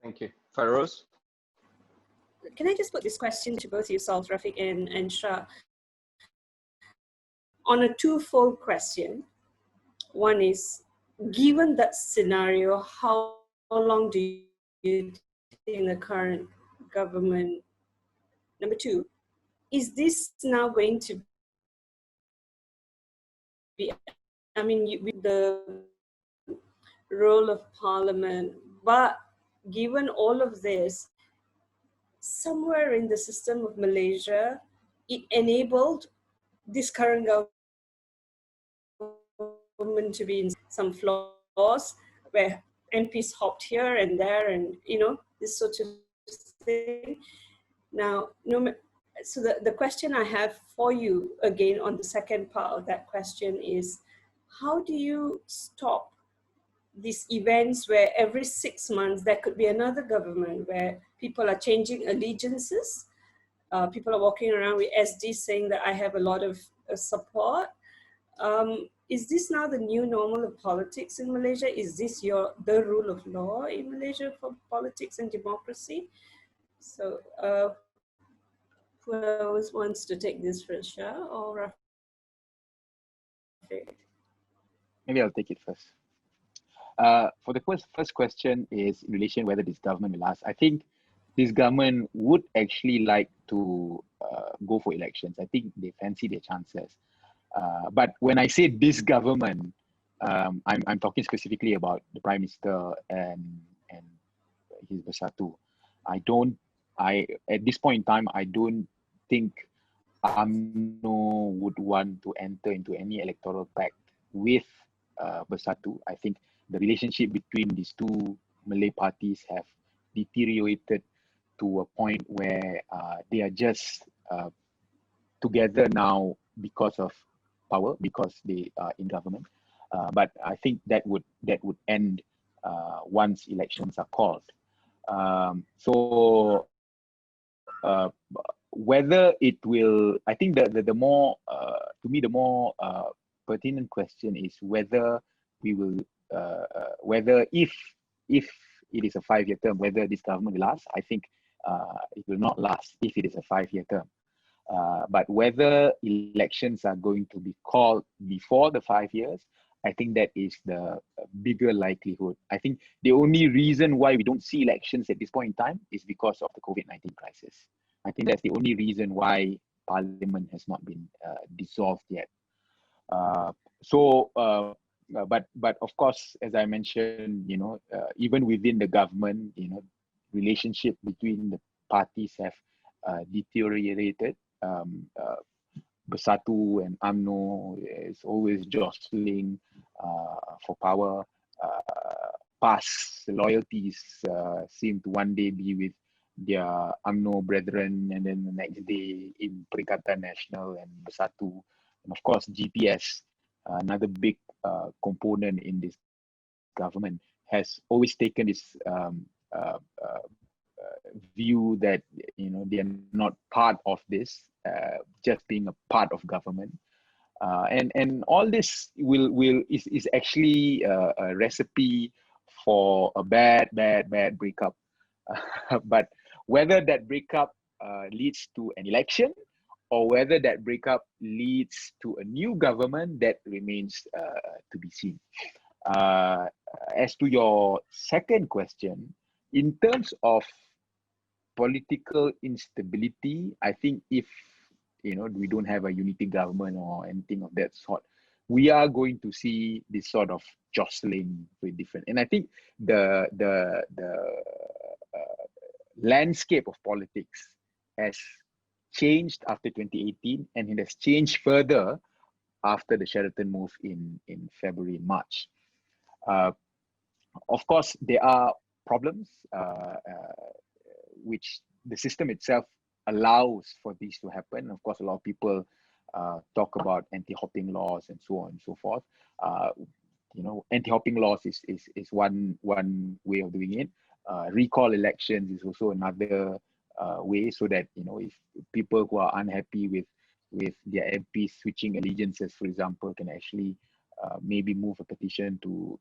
Thank you. Farouz? Can I just put this question to both yourselves, Rafiq and Shah, on a twofold question? One is, given that scenario, how long do you think the current government? Number two, is this now going to be, I mean, the role of parliament, but given all of this, somewhere in the system of Malaysia, it enabled this current government to be in some flaws where MPs hopped here and there, and this sort of thing. Now, so the question I have for you again on the second part of that question is, how do you stop these events where every 6 months there could be another government where people are changing allegiances? People are walking around with SD saying that I have a lot of support. Is this now the new normal of politics in Malaysia? Is this the rule of law in Malaysia for politics and democracy? So whoever wants to take this first, Shah or Rafiq? Maybe I'll take it first. For the first question is in relation whether this government will last. I think this government would actually like to go for elections. I think they fancy their chances. But when I say this government, I'm talking specifically about the Prime Minister and his Bersatu. At this point in time, I don't think UMNO would want to enter into any electoral pact with Bersatu. I think the relationship between these two Malay parties have deteriorated to a point where they are just together now because of power, because they are in government. But I think that would end once elections are called. Whether it will, I think the more to me the more pertinent question is whether we will whether if it is a 5-year term, whether this government will last. I think it will not last if it is a 5-year term. But whether elections are going to be called before the 5 years, I think that is the bigger likelihood. I think the only reason why we don't see elections at this point in time is because of the COVID-19 crisis. I think that's the only reason why Parliament has not been dissolved yet. But of course, as I mentioned, even within the government, relationship between the parties have deteriorated. Bersatu and UMNO is always jostling for power. Past loyalties seem to one day be with their UMNO brethren, and then the next day in Perikatan Nasional and Bersatu. And of course, GPS, another big component in this government, has always taken this view that they are not part of this, just being a part of government, and all this is actually a recipe for a bad breakup. But whether that breakup leads to an election or whether that breakup leads to a new government, that remains to be seen. As to your second question, in terms of political instability, I think if we don't have a unity government or anything of that sort, we are going to see this sort of jostling with different. And I think the landscape of politics has changed after 2018, and it has changed further after the Sheraton move in February and March. Of course, there are problems which the system itself allows for these to happen. Of course, a lot of people talk about anti-hopping laws and so on and so forth. Anti-hopping laws is one way of doing it. Recall elections is also another way, so that if people who are unhappy with their MPs switching allegiances, for example, can actually maybe move a petition to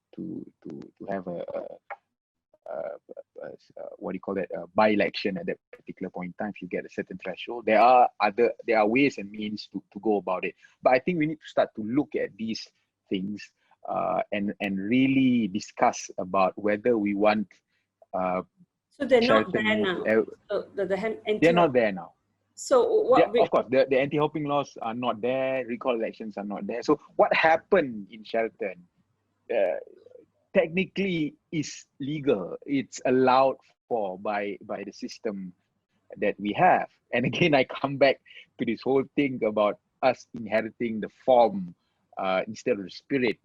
have a what do you call that, by-election at that particular point in time. If you get a certain threshold, there are ways and means to go about it. But I think we need to start to look at these things and really discuss about whether we want So they're not Sheraton there move. now. So They're not there now. So what? Of course, the anti-hopping laws are not there. Recall elections are not there. So what happened in Sheraton technically is legal. It's allowed for by the system that we have. And again, I come back to this whole thing about us inheriting the form instead of the spirit,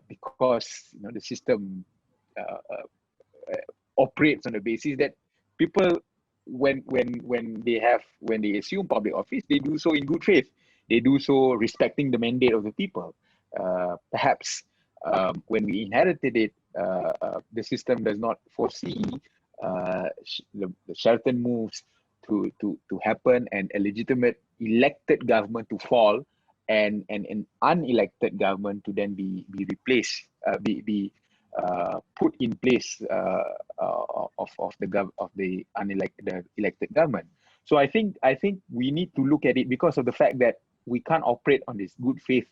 because the system operates on the basis that people, when they assume public office, they do so in good faith. They do so respecting the mandate of the people. Perhaps when we inherited it, the system does not foresee the Sheraton moves to happen and a legitimate elected government to fall, and an unelected government to then be replaced, be put in place of the elected government. So I think we need to look at it because of the fact that we can't operate on this good faith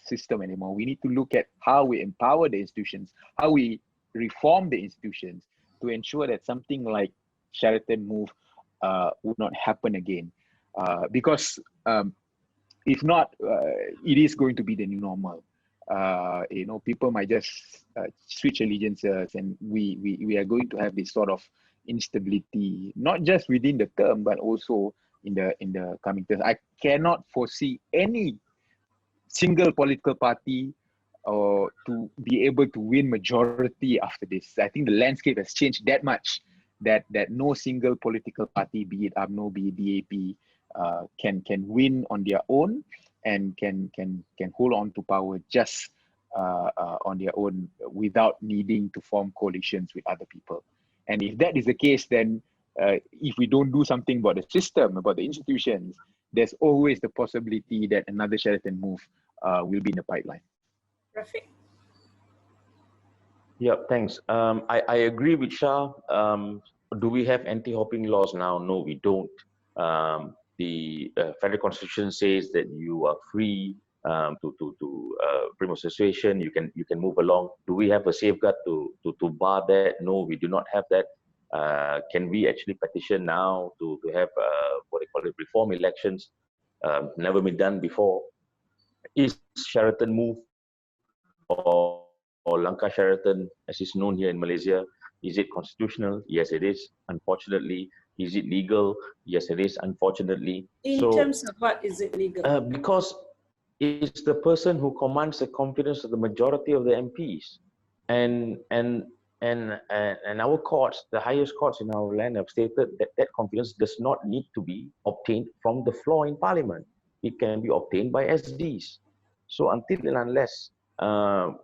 system anymore. We need to look at how we empower the institutions, how we reform the institutions to ensure that something like Sheraton move would not happen again. Because if not, it is going to be the new normal. People might just switch allegiances, and we are going to have this sort of instability, not just within the term, but also in the coming terms. I cannot foresee any single political party to be able to win majority after this. I think the landscape has changed that much that no single political party, be it UMNO, be it DAP, can win on their own and can hold on to power just on their own without needing to form coalitions with other people. And if that is the case, then if we don't do something about the system, about the institutions, there's always the possibility that another Sheraton move will be in the pipeline. Rafiq? Yeah, thanks. I agree with Shah. Do we have anti-hopping laws now? No, we don't. The federal constitution says that you are free to freedom of association. You can move along. Do we have a safeguard to bar that? No, we do not have that. Can we actually petition now to have what they call it, reform elections? Never been done before. Is Sheraton move or Langkah Sheraton, as is known here in Malaysia, is it constitutional? Yes, it is. Unfortunately, is it legal? Yes, it is. Unfortunately. In terms of what is it legal? Because it's the person who commands the confidence of the majority of the MPs, and our courts, the highest courts in our land, have stated that that confidence does not need to be obtained from the floor in Parliament. It can be obtained by SDs. So until and unless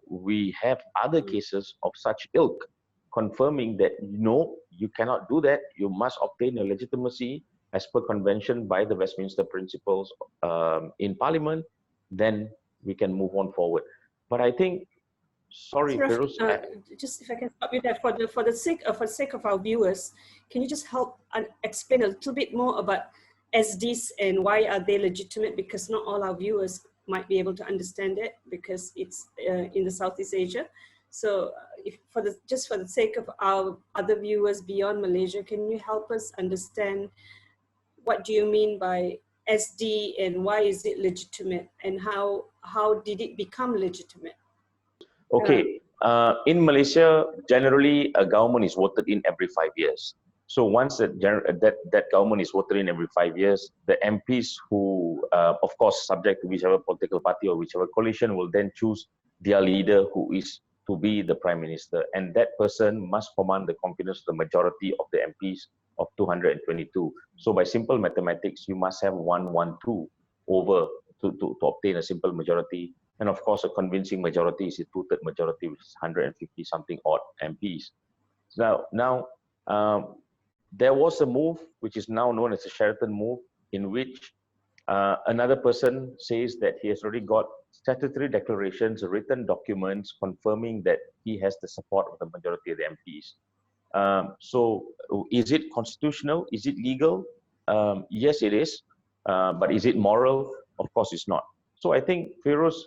we have other cases of such ilk confirming that no, you cannot do that, you must obtain a legitimacy as per convention by the Westminster Principles in Parliament, then we can move on forward. But I think, sorry, Feroz, just if I can stop you there, for the sake of our viewers, can you just help explain a little bit more about SDs and why are they legitimate? Because not all our viewers might be able to understand it because it's in the Southeast Asia. So just for the sake of our other viewers beyond Malaysia, can you help us understand what do you mean by SD and why is it legitimate and how did it become legitimate? Okay, in Malaysia, generally a government is voted in every 5 years. So once that government is voted in every 5 years, the MPs who, of course, subject to whichever political party or whichever coalition, will then choose their leader who is to be the Prime Minister. And that person must command the confidence of the majority of the MPs of 222. So by simple mathematics, you must have 112 over to obtain a simple majority. And of course, a convincing majority is a two-third majority, which is 150 something odd MPs. Now, there was a move, which is now known as the Sheraton move, in which another person says that he has already got statutory declarations, written documents confirming that he has the support of the majority of the MPs. So is it constitutional? Is it legal? Yes, it is. But is it moral? Of course, it's not. So I think, Feroz,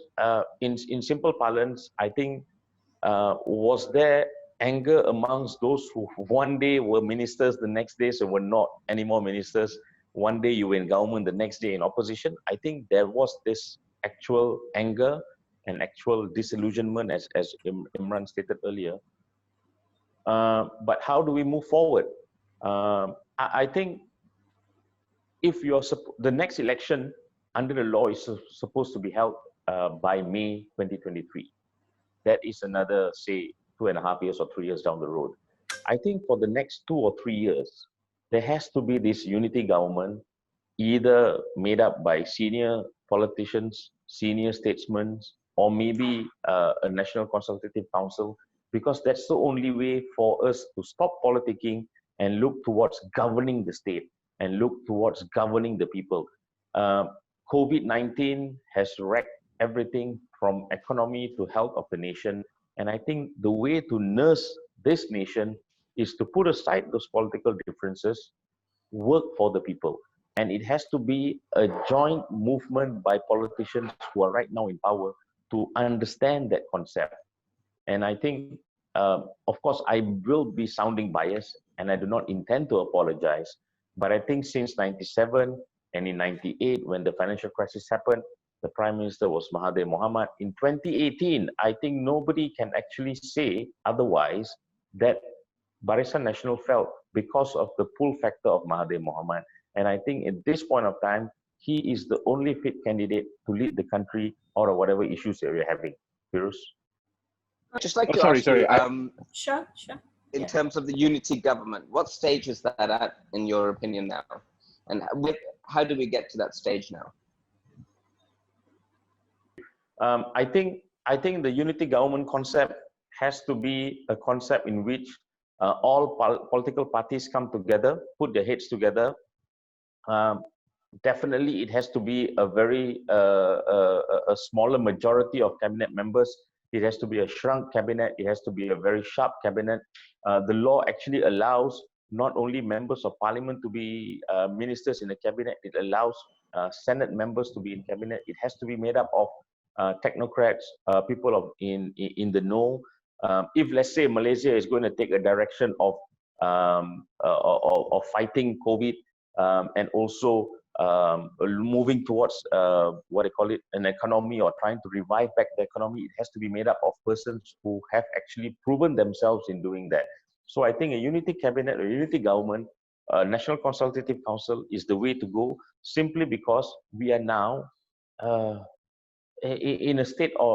in simple parlance, I think, was there anger amongst those who one day were ministers, the next day so were not anymore ministers? One day you were in government, the next day in opposition. I think there was this actual anger and actual disillusionment, as Imran stated earlier. But how do we move forward? I think if you're the next election under the law is supposed to be held by May 2023. That is another, say, 2.5 years or 3 years down the road. I think for the next 2 or 3 years, there has to be this unity government, either made up by senior politicians, senior statesmen, or maybe a national consultative council, because that's the only way for us to stop politicking and look towards governing the state and look towards governing the people. COVID-19 has wrecked everything from economy to health of the nation. And I think the way to nurse this nation is to put aside those political differences, work for the people. And it has to be a joint movement by politicians who are right now in power to understand that concept. And I think, of course, I will be sounding biased and I do not intend to apologize. But I think since 97 and in 98, when the financial crisis happened, the Prime Minister was Mahathir Mohamad. In 2018, I think nobody can actually say otherwise that Barisan Nasional fell because of the pull factor of Mahathir Mohamad. And I think at this point of time, he is the only fit candidate to lead the country out of whatever issues that we're having. Firuz? I'd just like to sorry, ask sorry. you, Sure. in terms of the unity government, what stage is that at, in your opinion now? And how do we get to that stage now? I think the unity government concept has to be a concept in which all political parties come together, put their heads together. Definitely, it has to be a very a smaller majority of cabinet members. It has to be a shrunk cabinet. It has to be a very sharp cabinet. The law actually allows not only members of parliament to be ministers in the cabinet, it allows Senate members to be in cabinet. It has to be made up of technocrats, people in the know. If let's say Malaysia is going to take a direction of fighting COVID and also moving towards what they call it, an economy, or trying to revive back the economy, it has to be made up of persons who have actually proven themselves in doing that. So I think a unity cabinet, a unity government, a national consultative council is the way to go, simply because we are now in a state of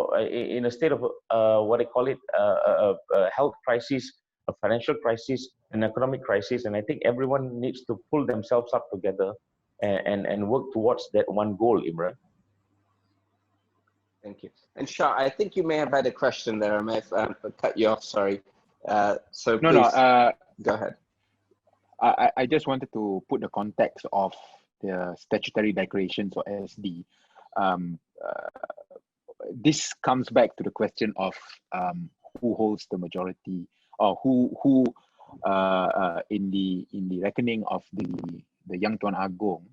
what they call it, a health crisis, a financial crisis, an economic crisis, and I think everyone needs to pull themselves up together and work towards that one goal, Imran. Thank you. And Shah, I think you may have had a question there. I may have cut you off, sorry. So please, go ahead. I just wanted to put the context of the statutory declarations, or SD. This comes back to the question of who holds the majority, or who in the reckoning of the Yang Tuan Agong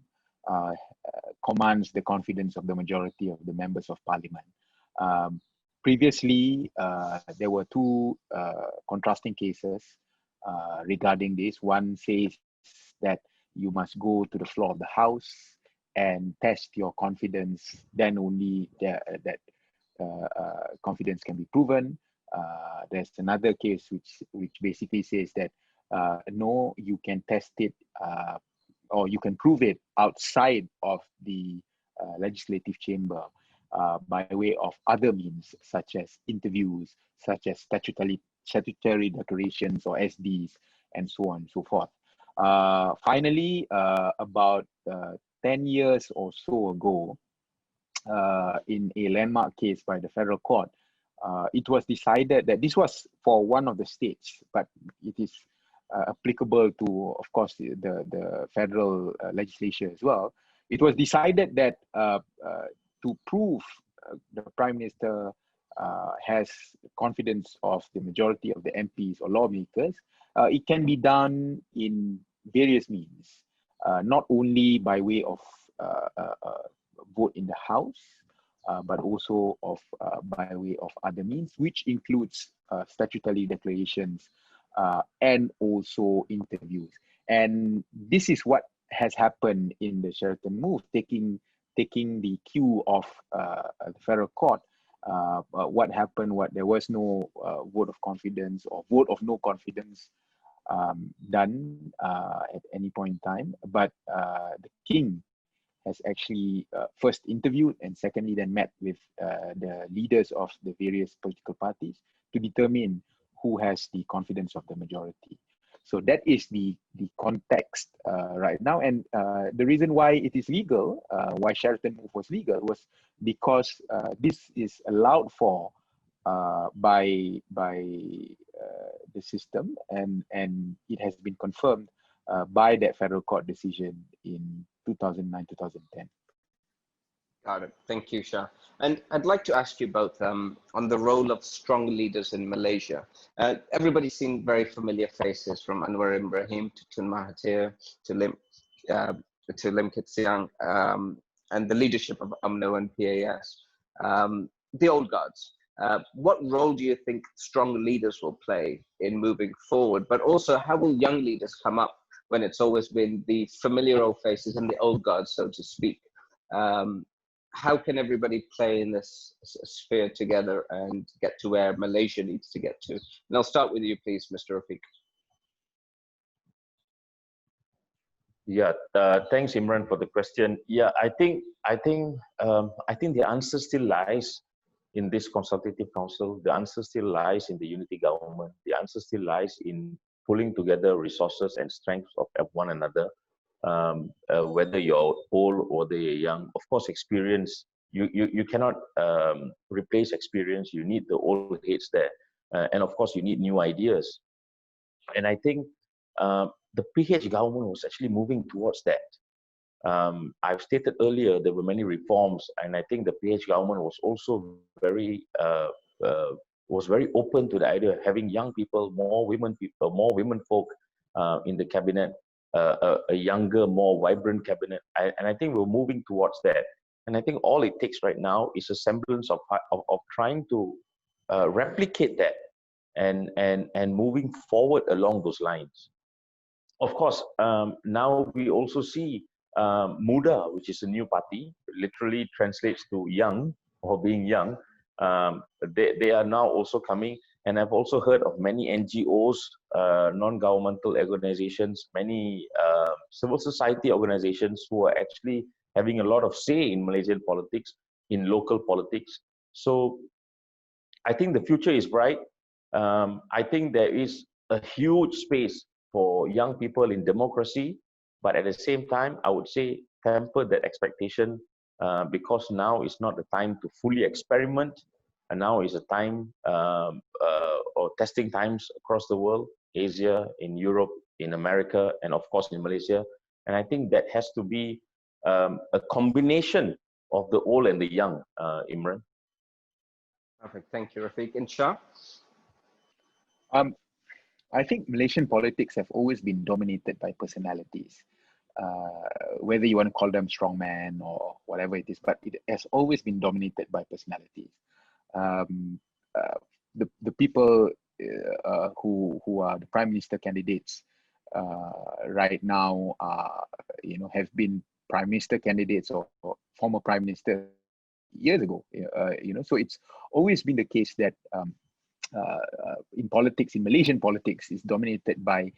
commands the confidence of the majority of the members of parliament. Previously, there were two contrasting cases regarding this. One says that you must go to the floor of the house and test your confidence, then only that confidence can be proven. There's another case which basically says that no, you can test it or you can prove it outside of the legislative chamber by way of other means, such as interviews, such as statutory declarations or SDs, and so on and so forth. Finally, about 10 years or so ago, in a landmark case by the federal court, it was decided that this was for one of the states, but it is applicable to, of course, the federal legislature as well. It was decided that to prove the Prime Minister has confidence of the majority of the MPs or lawmakers, it can be done in various means, not only by way of vote in the House, but also by way of other means, which includes statutory declarations and also interviews. And this is what has happened in the Sheraton move, taking the cue of the federal court. What happened? There was no vote of confidence or vote of no confidence done at any point in time, but the king has actually first interviewed and secondly then met with the leaders of the various political parties to determine who has the confidence of the majority. So that is the context right now. And the reason why it is legal, why Sheraton Move was legal, was because this is allowed for by the system, and it has been confirmed by that federal court decision in 2009-2010. Got it. Thank you, Shah. And I'd like to ask you both on the role of strong leaders in Malaysia. Everybody's seen very familiar faces, from Anwar Ibrahim to Tun Mahathir to Lim Kit Siang, and the leadership of UMNO and PAS, the old guards. What role do you think strong leaders will play in moving forward? But also, how will young leaders come up when it's always been the familiar old faces and the old guards, so to speak? How can everybody play in this sphere together and get to where Malaysia needs to get to? And I'll start with you, please, Mr. Rafiq. Yeah, thanks, Imran, for the question. Yeah, I think the answer still lies in this consultative council. The answer still lies in the unity government. The answer still lies in pulling together resources and strengths of one another. Whether you're old or whether you're young, of course, experience, you cannot replace experience. You need the old heads there. And of course, you need new ideas. And I think the PH government was actually moving towards that. I've stated earlier there were many reforms, and I think the PH government was also very open to the idea of having young people, more women folk in the cabinet, a younger, more vibrant cabinet, and I think we're moving towards that. And I think all it takes right now is a semblance of trying to replicate that and moving forward along those lines. Of course, now we also see Muda, which is a new party, literally translates to young or being young. They are now also coming, and I've also heard of many NGOs, non-governmental organizations, many civil society organizations who are actually having a lot of say in Malaysian politics, in local politics. So I think the future is bright. I think there is a huge space for young people in democracy, but at the same time, I would say temper that expectation because now is not the time to fully experiment, and now is a time or testing times across the world, Asia, in Europe, in America, and of course in Malaysia. And I think that has to be a combination of the old and the young, Imran. Perfect. Thank you, Rafiq. And Shah? I think Malaysian politics have always been dominated by personalities, whether you want to call them strongman or whatever it is, but it has always been dominated by personalities. The people who are the prime minister candidates right now have been prime minister candidates or former prime minister years ago. So it's always been the case that in politics, in Malaysian politics, is dominated by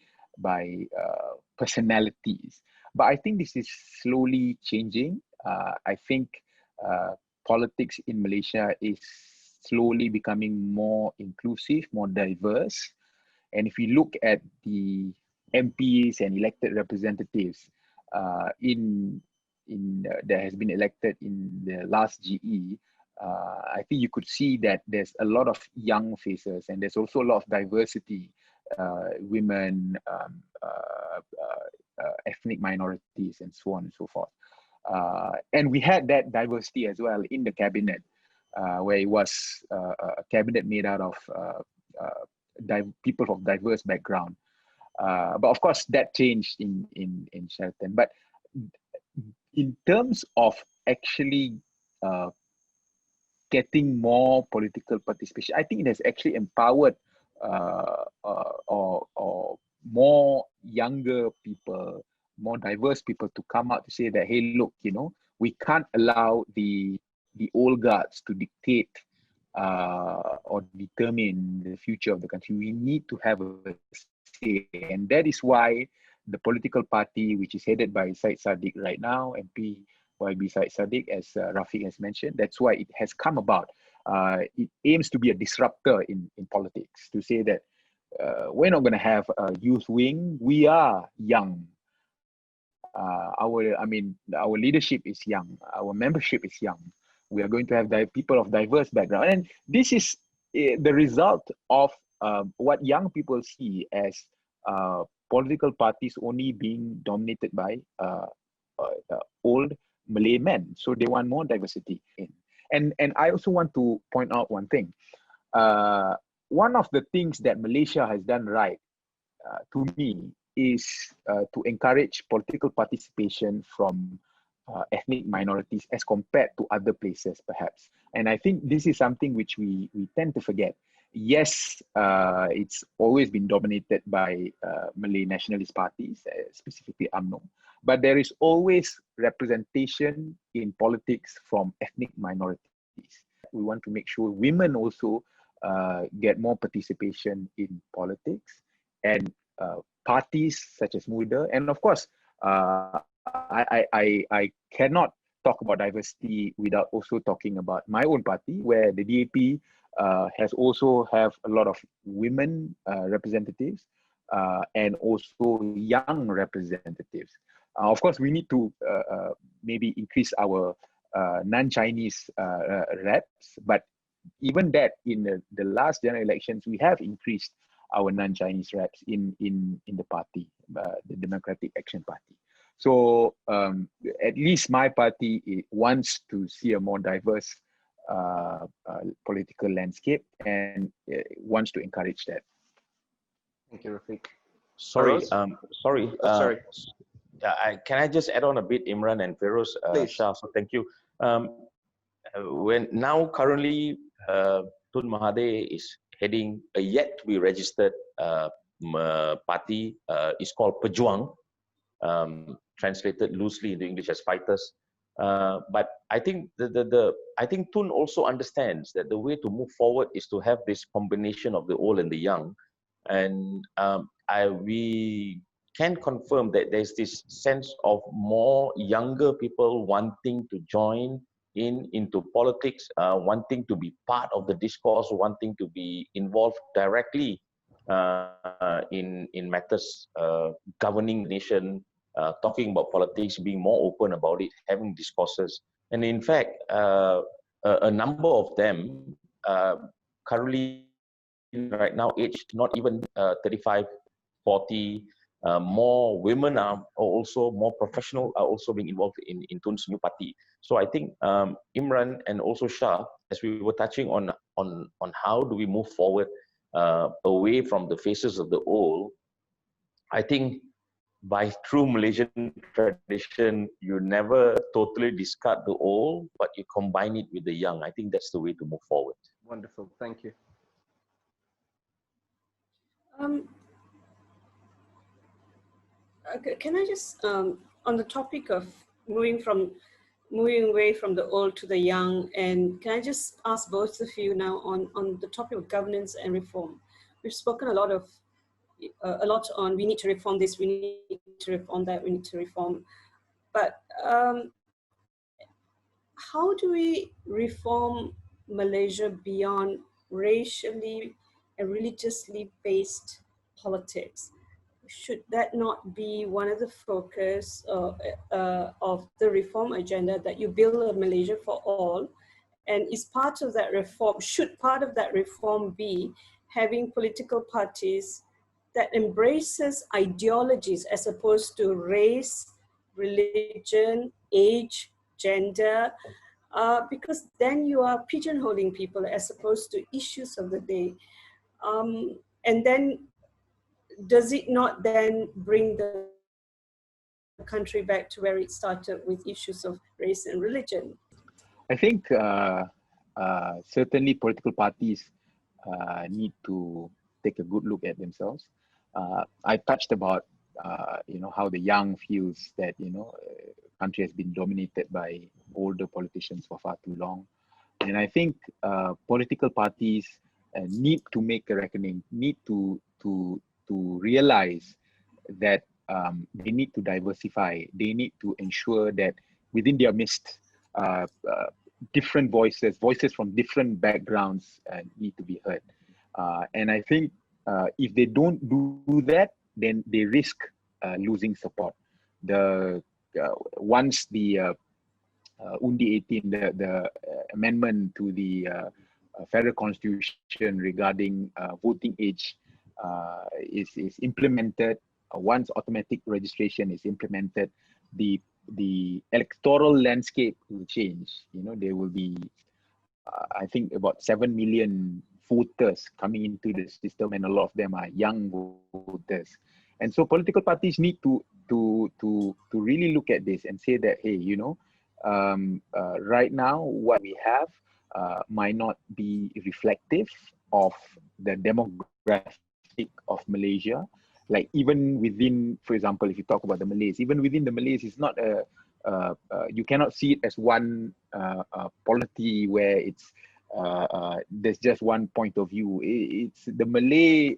personalities. But I think this is slowly changing. I think politics in Malaysia is slowly becoming more inclusive, more diverse. And if you look at the MPs and elected representatives that has been elected in the last GE, I think you could see that there's a lot of young faces, and there's also a lot of diversity, women, ethnic minorities, and so on and so forth. And we had that diversity as well in the cabinet. where it was a cabinet made out of people of diverse background. But of course, that changed in Sheraton. But in terms of actually getting more political participation, I think it has actually empowered or more younger people, more diverse people to come out to say that, hey, look, we can't allow the old guards to dictate or determine the future of the country. We need to have a say, and that is why the political party, which is headed by Syed Saddiq right now, MP YB Syed Saddiq, as Rafiq has mentioned, that's why it has come about. It aims to be a disruptor in politics, to say that we're not going to have a youth wing. We are young. Our leadership is young. Our membership is young. We are going to have people of diverse background, and this is the result of what young people see as political parties only being dominated by old Malay men. So they want more diversity in. And I also want to point out one thing. One of the things that Malaysia has done right, to me, is to encourage political participation from ethnic minorities as compared to other places, perhaps. And I think this is something which we tend to forget. Yes, it's always been dominated by Malay nationalist parties, specifically UMNO, but there is always representation in politics from ethnic minorities. We want to make sure women also get more participation in politics, and parties such as Muda, and of course, I cannot talk about diversity without also talking about my own party, where the DAP has also have a lot of women representatives and also young representatives. Of course, we need to maybe increase our non-Chinese reps, but even that, in the last general elections, we have increased our non-Chinese reps in the party, the Democratic Action Party. So at least my party wants to see a more diverse political landscape and wants to encourage that. Thank you, Rafiq. Sorry. Sorry. Can I just add on a bit, Imran and Feroz? Shah, so thank you. Currently, Tun Mahathir is heading a yet to be registered party. It's called Pejuang, translated loosely into English as fighters. But I think I think Tun also understands that the way to move forward is to have this combination of the old and the young, and we can confirm that there's this sense of more younger people wanting to join into politics, wanting to be part of the discourse, wanting to be involved directly in matters governing the nation, talking about politics, being more open about it, having discourses. And in fact, a number of them currently right now aged not even 35, 40, more women are also more professional, are also being involved in Tun's new party. So I think Imran and also Shah, as we were touching on how do we move forward away from the faces of the old, I think by true Malaysian tradition, you never totally discard the old, but you combine it with the young. I think that's the way to move forward. Wonderful, thank you. Can I just, on the topic of moving away from the old to the young, and can I just ask both of you now on the topic of governance and reform? We've spoken a lot on we need to reform this, we need to reform that, we need to reform. But how do we reform Malaysia beyond racially and religiously based politics? Should that not be one of the focus of the reform agenda, that you build a Malaysia for all? And is part of that reform, should part of that reform be having political parties that embraces ideologies as opposed to race, religion, age, gender, because then you are pigeonholing people as opposed to issues of the day. And then does it not then bring the country back to where it started with issues of race and religion? I think certainly political parties need to take a good look at themselves. I touched about how the young feels that country has been dominated by older politicians for far too long, and I think political parties need to make a reckoning, need to realize that they need to diversify. They need to ensure that within their midst, different voices from different backgrounds need to be heard. And I think if they don't do that, then they risk losing support. Once the Undi 18, the amendment to the federal constitution regarding voting age is implemented, once automatic registration is implemented, the electoral landscape will change. There will be, I think, about 7 million voters coming into the system, and a lot of them are young voters. And so political parties need to really look at this and say that, hey, right now what we have might not be reflective of the demographic of Malaysia. Like even within, for example, if you talk about the Malays, even within the Malays, it's not you cannot see it as one polity where it's there's just one point of view. It's the Malay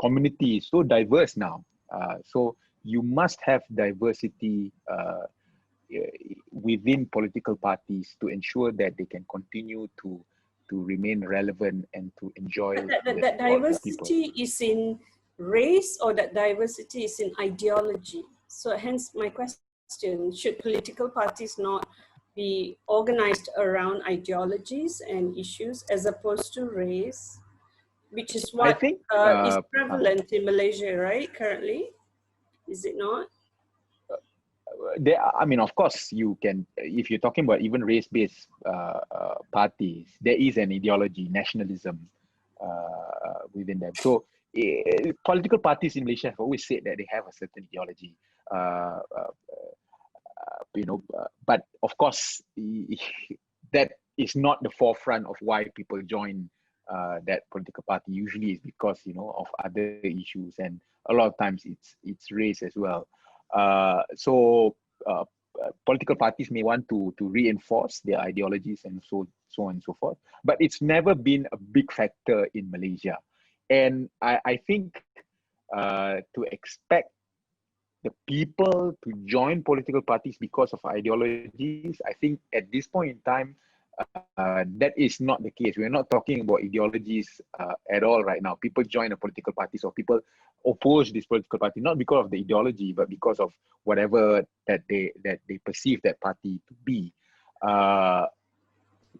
community is so diverse now. So you must have diversity within political parties to ensure that they can continue to remain relevant and to enjoy that diversity is in race, or that diversity is in ideology? So hence my question, should political parties not be organized around ideologies and issues as opposed to race, which is what I think, is prevalent in Malaysia, right, currently? Is it not? I mean, of course, you can, if you're talking about even race-based parties, there is an ideology, nationalism within them. So political parties in Malaysia have always said that they have a certain ideology, but of course, that is not the forefront of why people join that political party. Usually it's because, of other issues, and a lot of times it's race as well. So political parties may want to reinforce their ideologies and so on and so forth, but it's never been a big factor in Malaysia. And I think to expect the people to join political parties because of ideologies, I think at this point in time, that is not the case. We're not talking about ideologies at all right now. People join a political party, or people oppose this political party, not because of the ideology, but because of whatever that they perceive that party to be.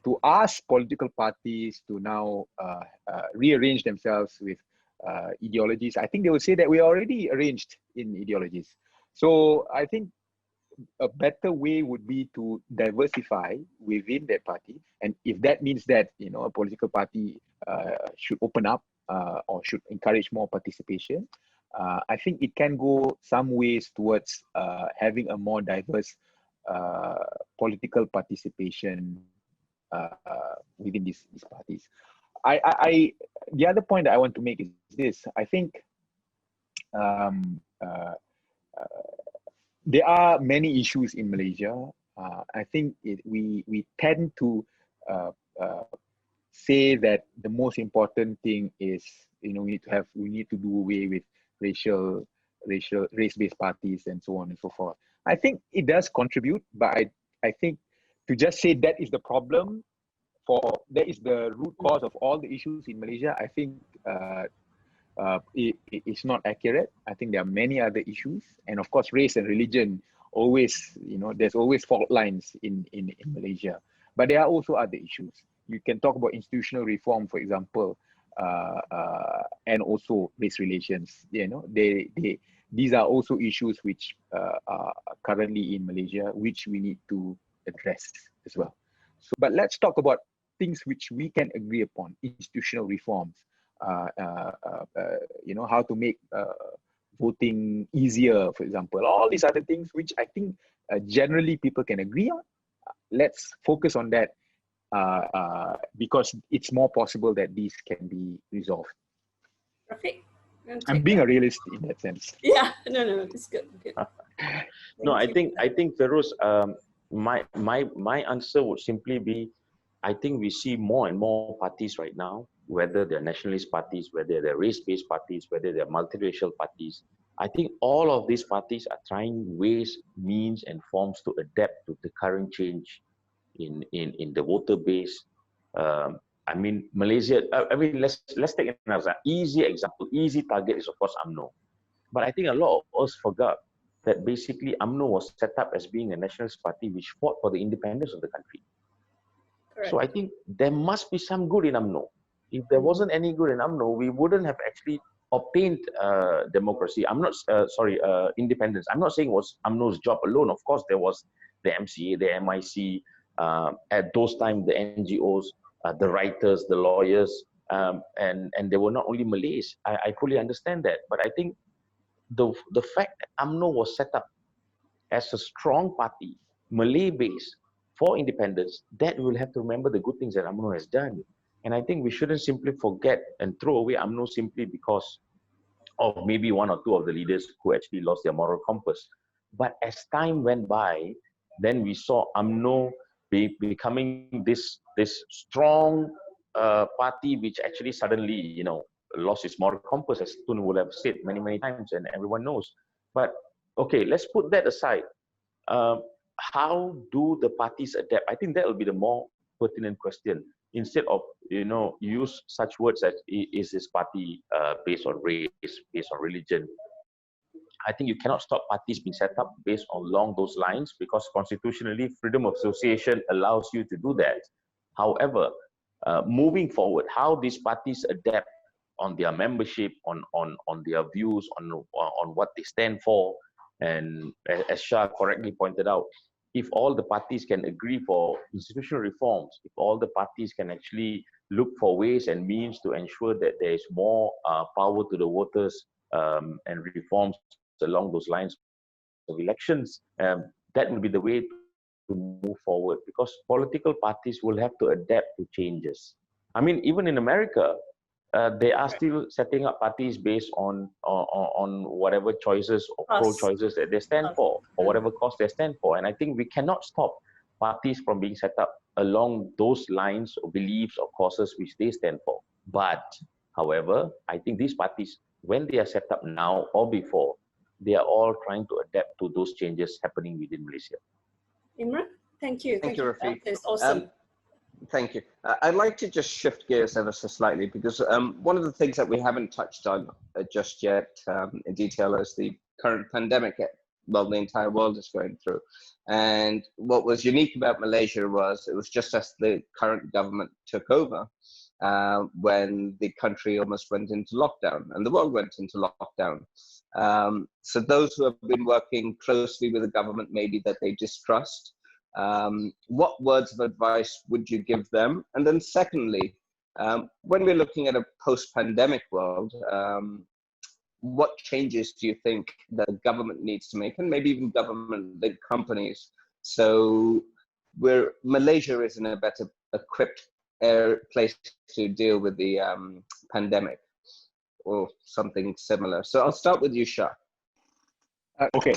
To ask political parties to now rearrange themselves with ideologies, I think they will say that we are already arranged in ideologies. So I think a better way would be to diversify within that party. And if that means that, a political party should open up or should encourage more participation, I think it can go some ways towards having a more diverse political participation within these parties. The other point that I want to make is this. I think there are many issues in Malaysia. I think we tend to say that the most important thing is, we need to do away with race-based parties and so on and so forth. I think it does contribute, but I think to just say that is the problem, that is the root cause of all the issues in Malaysia, I think it's not accurate. I think there are many other issues, and of course, race and religion always, there's always fault lines in Malaysia. But there are also other issues. You can talk about institutional reform, for example, and also race relations. These are also issues which are currently in Malaysia, which we need to address as well. So, but let's talk about things which we can agree upon: institutional reforms, how to make voting easier, for example, all these other things which I think generally people can agree on. Let's focus on that because it's more possible that these can be resolved. Rafiq, I'm being a realist in that sense. Yeah, no, it's good. No, I think Feroz, my answer would simply be, I think we see more and more parties right now, whether they're nationalist parties, whether they're race-based parties, whether they're multiracial parties. I think all of these parties are trying ways, means, and forms to adapt to the current change in the voter base. I mean, Malaysia. I mean, let's take another easy example. Easy target is of course UMNO, but I think a lot of us forgot that basically UMNO was set up as being a nationalist party which fought for the independence of the country. Correct. So I think there must be some good in UMNO. If there wasn't any good in UMNO, we wouldn't have actually obtained democracy. Independence. I'm not saying it was UMNO's job alone. Of course, there was the MCA, the MIC, at those times the NGOs, the writers, the lawyers, and they were not only Malays. I fully understand that, but I think the fact that UMNO was set up as a strong party, Malay-based, for independence, that we will have to remember the good things that UMNO has done. And I think we shouldn't simply forget and throw away UMNO simply because of maybe one or two of the leaders who actually lost their moral compass. But as time went by, then we saw UMNO becoming this strong party which actually suddenly, lost its moral compass, as Tun would have said many times, and everyone knows. But okay, let's put that aside. How do the parties adapt? I think that will be the more pertinent question. Instead of use such words as is this party based on race, based on religion. I think you cannot stop parties being set up based along those lines because constitutionally freedom of association allows you to do that. However, moving forward, how these parties adapt on their membership, on their views, on what they stand for, and as Shah correctly pointed out, if all the parties can agree for institutional reforms, if all the parties can actually look for ways and means to ensure that there is more power to the voters and reforms along those lines of elections, that will be the way to move forward because political parties will have to adapt to changes. I mean, even in America, they are still setting up parties based on whatever choices or pro-choices that they stand for, or whatever cause they stand for. And I think we cannot stop parties from being set up along those lines of beliefs or causes which they stand for. But, however, I think these parties, when they are set up now or before, they are all trying to adapt to those changes happening within Malaysia. Imran, thank you. Thank you, Rafiq. That's awesome. Thank you. I'd like to just shift gears ever so slightly because one of the things that we haven't touched on just yet in detail is the current pandemic the entire world is going through. And what was unique about Malaysia was it was just as the current government took over when the country almost went into lockdown and the world went into lockdown. So those who have been working closely with the government, maybe that they distrust, what words of advice would you give them? And then secondly, when we're looking at a post-pandemic world, what changes do you think the government needs to make, and maybe even government-led companies, so where Malaysia is in a better equipped place to deal with the pandemic or something similar? So I'll start with you, Shah. Okay.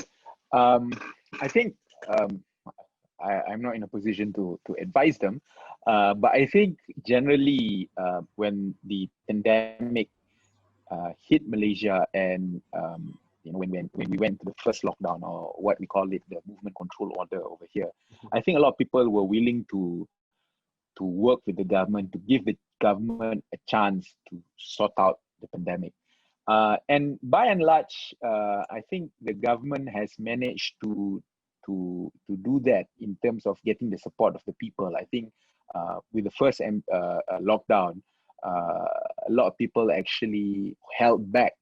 I think I'm not in a position to advise them, but I think generally when the pandemic hit Malaysia and when we went to the first lockdown, or what we call it, the movement control order over here, I think a lot of people were willing to work with the government, to give the government a chance to sort out the pandemic. And by and large, I think the government has managed to do that in terms of getting the support of the people. I think with the first lockdown, a lot of people actually held back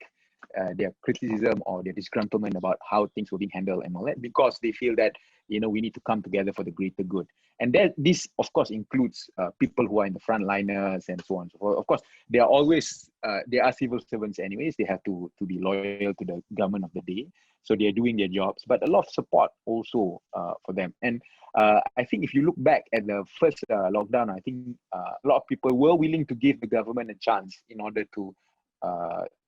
their criticism or their disgruntlement about how things were being handled and all that, because they feel that, you know, we need to come together for the greater good. And that this, of course, includes people who are in the frontliners and so on and so forth. Of course, they are always, they are civil servants anyways. They have to be loyal to the government of the day. So they are doing their jobs, but a lot of support also for them. And I think if you look back at the first lockdown, I think a lot of people were willing to give the government a chance in order to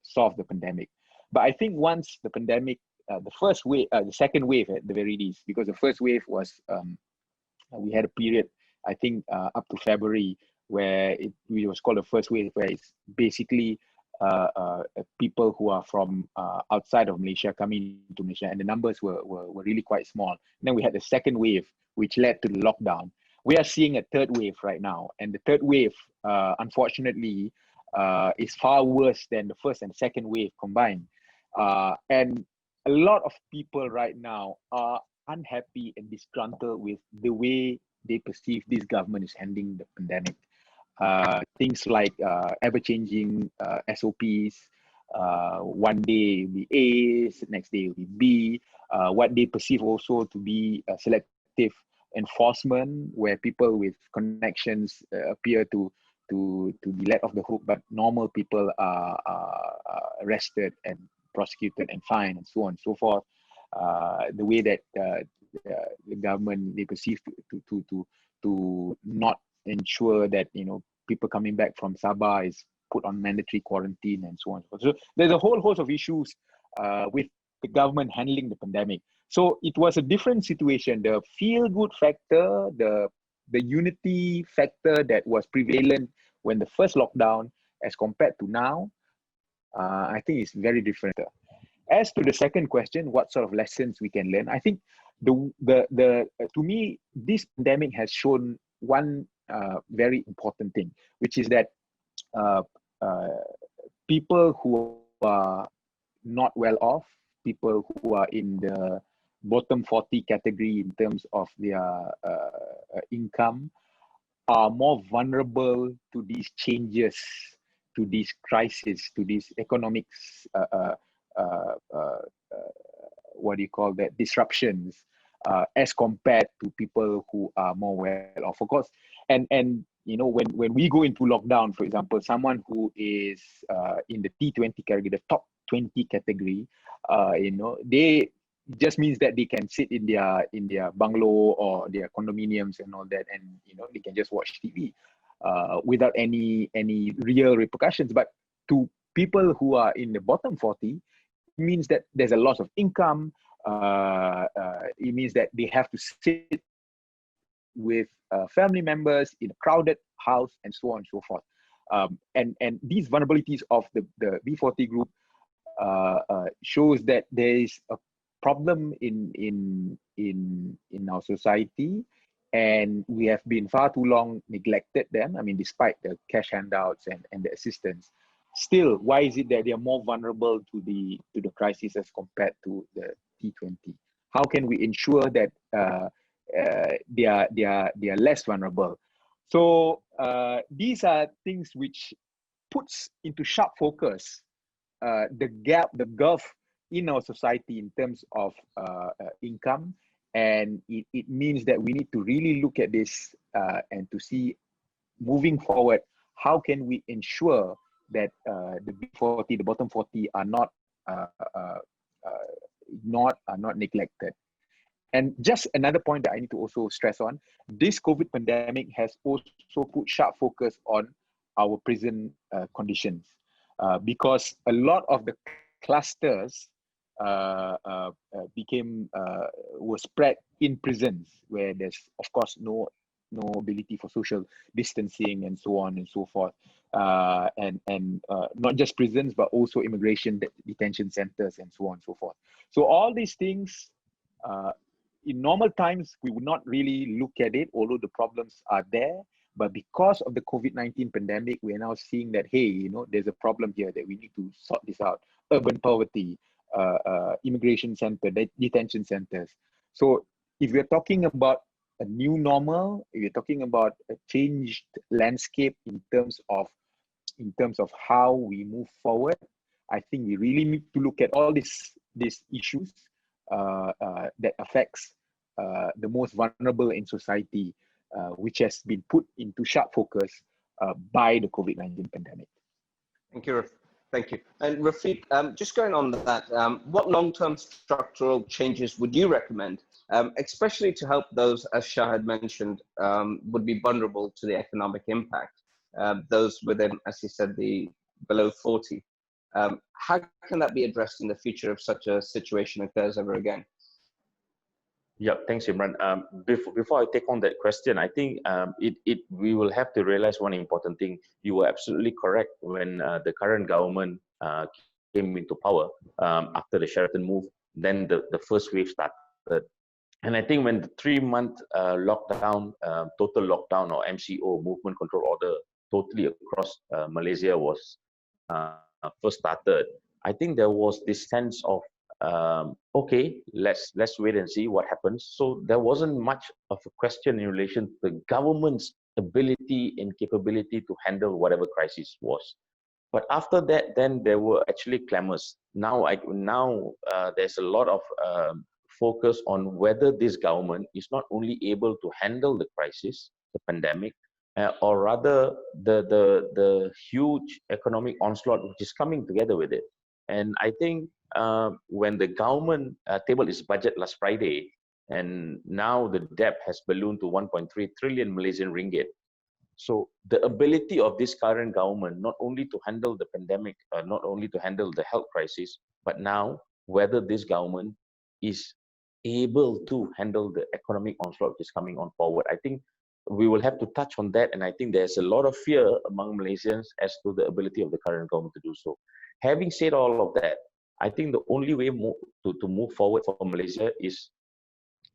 solve the pandemic. But I think once the pandemic, the first wave, the second wave at the very least, because the first wave was, we had a period, I think up to February, where it was called the first wave, where it's basically people who are from outside of Malaysia coming to Malaysia, and the numbers were really quite small. And then we had the second wave, which led to the lockdown. We are seeing a third wave right now, and the third wave, unfortunately, is far worse than the first and second wave combined. And a lot of people right now are unhappy and disgruntled with the way they perceive this government is handling the pandemic. Things like ever-changing SOPs. One day will be A, next day will be B. What they perceive also to be selective enforcement, where people with connections appear to be let off the hook, but normal people are arrested and prosecuted and fined and so on and so forth. The way that the government, they perceive to not ensure that, you know, people coming back from Sabah is put on mandatory quarantine and so on. So there's a whole host of issues with the government handling the pandemic. So it was a different situation. The feel-good factor, the unity factor that was prevalent when the first lockdown, as compared to now, I think it's very different. As to the second question, what sort of lessons we can learn? I think to me, this pandemic has shown one very important thing, which is that people who are not well off, people who are in the bottom 40 category in terms of their income, are more vulnerable to these changes, to these crises, to these economics, what do you call that, disruptions, as compared to people who are more well off. Of course, and you know, when we go into lockdown, for example, someone who is in the T20 category, the top 20 category, you know, they just means that they can sit in their bungalow or their condominiums and all that, and you know, they can just watch TV without any real repercussions. But to people who are in the bottom 40, it means that there's a loss of income. It means that they have to sit with family members in a crowded house and so on and so forth. And these vulnerabilities of the B40 group shows that there is a problem in our society, and we have been far too long neglected them. I mean, despite the cash handouts and the assistance, still, why is it that they are more vulnerable to the crisis as compared to the T20? How can we ensure that they are less vulnerable? So these are things which puts into sharp focus the gulf in our society in terms of income, and it means that we need to really look at this and to see, moving forward, how can we ensure that the B40, the bottom 40, are not neglected. And just another point that I need to also stress on, this COVID pandemic has also put sharp focus on our prison conditions, because a lot of the clusters were spread in prisons, where there's of course no ability for social distancing and so on and so forth, and not just prisons but also immigration detention centers and so on and so forth. So all these things, in normal times we would not really look at it, although the problems are there. But because of the COVID-19 pandemic, we are now seeing that, hey, you know, there's a problem here that we need to sort this out. Urban poverty, immigration center, detention centers. So if we're talking about a new normal, if you're talking about a changed landscape in terms of how we move forward, I think we really need to look at all these issues that affects the most vulnerable in society, which has been put into sharp focus by the COVID-19 pandemic. Thank you. Thank you. And Rafiq, just going on that, what long-term structural changes would you recommend, especially to help those, as Shah had mentioned, would be vulnerable to the economic impact, those within, as he said, the below 40? How can that be addressed in the future if such a situation occurs ever again? Yeah, thanks, Imran. Before I take on that question, I think we will have to realize one important thing. You were absolutely correct when the current government came into power after the Sheraton move. Then the first wave started, and I think when the 3-month lockdown, total lockdown or MCO, movement control order, totally across Malaysia was first started, I think there was this sense of okay, let's wait and see what happens. So there wasn't much of a question in relation to the government's ability and capability to handle whatever crisis was. But after that, then there were actually clamors. Now there's a lot of focus on whether this government is not only able to handle the crisis, the pandemic, or rather the huge economic onslaught which is coming together with it. And I think when the government tabled its budget last Friday, and now the debt has ballooned to 1.3 trillion Malaysian ringgit. So the ability of this current government, not only to handle the pandemic, not only to handle the health crisis, but now whether this government is able to handle the economic onslaught which is coming on forward. I think we will have to touch on that, and I think there's a lot of fear among Malaysians as to the ability of the current government to do so. Having said all of that, I think the only way to move forward for Malaysia is,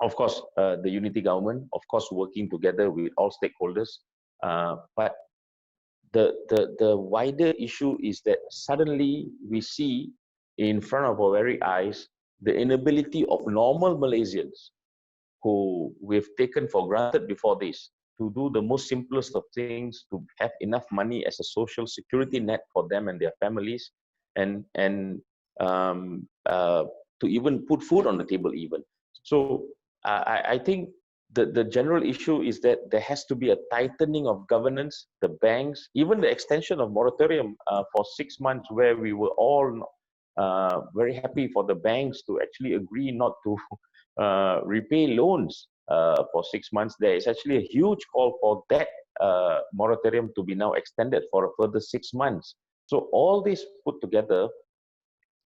of course, the unity government, of course, working together with all stakeholders. But the wider issue is that suddenly we see in front of our very eyes the inability of normal Malaysians who we've taken for granted before this to do the most simplest of things, to have enough money as a social security net for them and their families, and to even put food on the table even. So I think the general issue is that there has to be a tightening of governance, the banks, even the extension of moratorium for 6 months, where we were all very happy for the banks to actually agree not to repay loans for 6 months. There is actually a huge call for that moratorium to be now extended for a further 6 months. So all this put together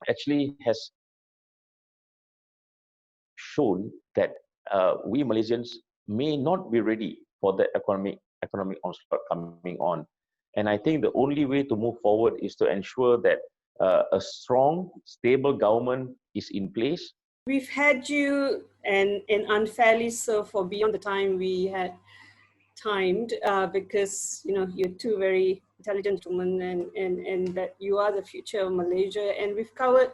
actually has shown that we Malaysians may not be ready for the economic onslaught coming on. And I think the only way to move forward is to ensure that a strong, stable government is in place. We've had you and unfairly so for beyond the time we had timed because you're two very intelligent women and that you are the future of Malaysia, and we've covered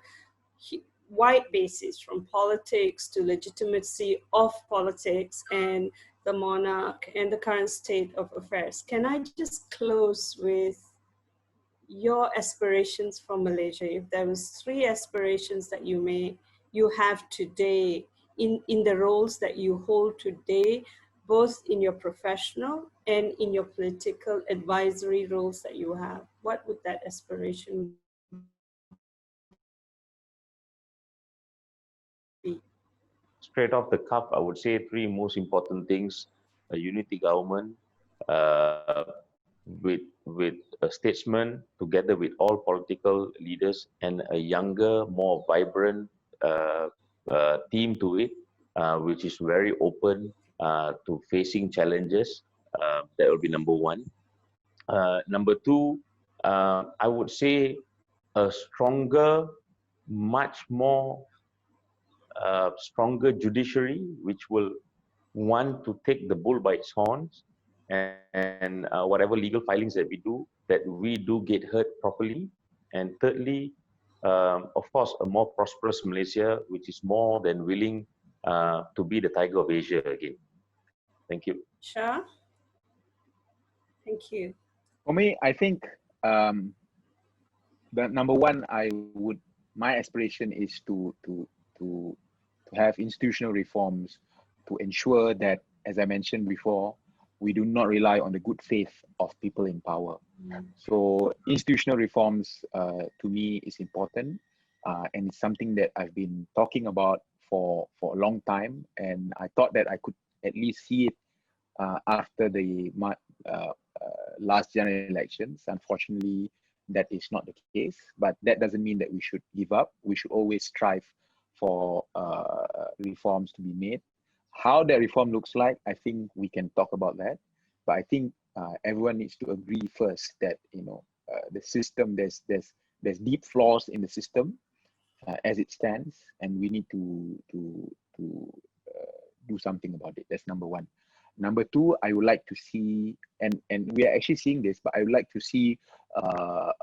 wide bases from politics to legitimacy of politics and the monarch and the current state of affairs. Can I just close with your aspirations for Malaysia? If there was 3 aspirations that you have today in the roles that you hold today, both in your professional and in your political advisory roles that you have, what would that aspiration be? Straight off the cuff, I would say 3 most important things: a unity government, with a statesman together with all political leaders, and a younger, more vibrant team to it, which is very open to facing challenges. That will be number 1. Number 2, I would say a stronger, much more stronger judiciary, which will want to take the bull by its horns, and whatever legal filings that we do get heard properly. And thirdly, of course, a more prosperous Malaysia, which is more than willing to be the tiger of Asia again. Thank you. Shah? Thank you. For me, I think the number one, my aspiration is to have institutional reforms to ensure that, as I mentioned before, we do not rely on the good faith of people in power. So institutional reforms, to me, is important, and it's something that I've been talking about for a long time, and I thought that I could at least see it after the last general elections. Unfortunately, that is not the case, but that doesn't mean that we should give up. We should always strive for reforms to be made. How that reform looks like, I think we can talk about that. But I think everyone needs to agree first that the system, there's deep flaws in the system as it stands, and we need to do something about it. That's number one. Number two, I would like to see, and we are actually seeing this, but I would like to see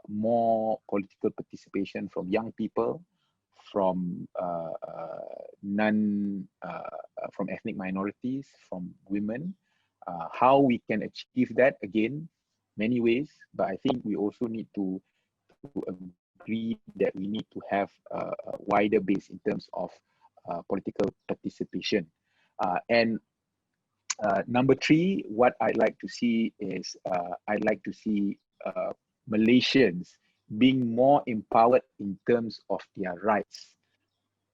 more political participation from young people, from from ethnic minorities, from women. How we can achieve that, again, many ways, but I think we also need to agree that we need to have a wider base in terms of political participation. And number three, what I'd like to see is I'd like to see Malaysians being more empowered in terms of their rights.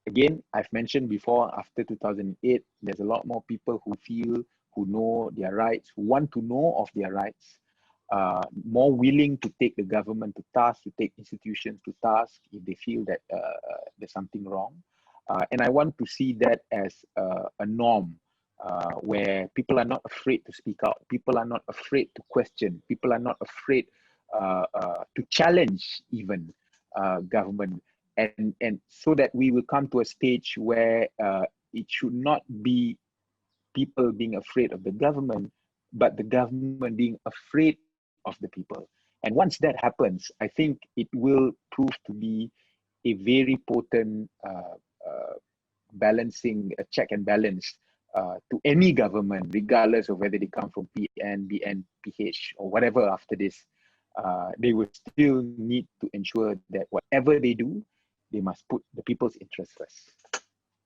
Again, I've mentioned before, after 2008, there's a lot more people who know their rights, who want to know of their rights, more willing to take the government to task, to take institutions to task if they feel that there's something wrong. And I want to see that as a norm, where people are not afraid to speak out, people are not afraid to question, people are not afraid to challenge even government, and so that we will come to a stage where it should not be people being afraid of the government, but the government being afraid of the people. And once that happens, I think it will prove to be a very potent balancing, a check and balance to any government, regardless of whether they come from PN, BN, PH, or whatever after this. They will still need to ensure that whatever they do, they must put the people's interest first.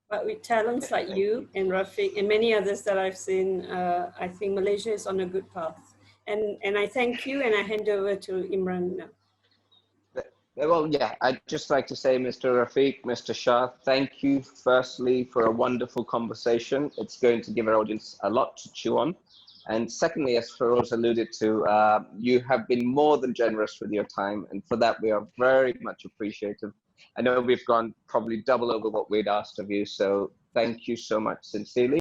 But with talents like you and Rafiq and many others that I've seen, I think Malaysia is on a good path. And I thank you, and I hand over to Imran now. Well, yeah, I'd just like to say, Mr. Rafiq, Mr. Shah, thank you firstly for a wonderful conversation. It's going to give our audience a lot to chew on. And secondly, as Feroz alluded to, you have been more than generous with your time. And for that, we are very much appreciative. I know we've gone probably double over what we'd asked of you. So thank you so much, sincerely.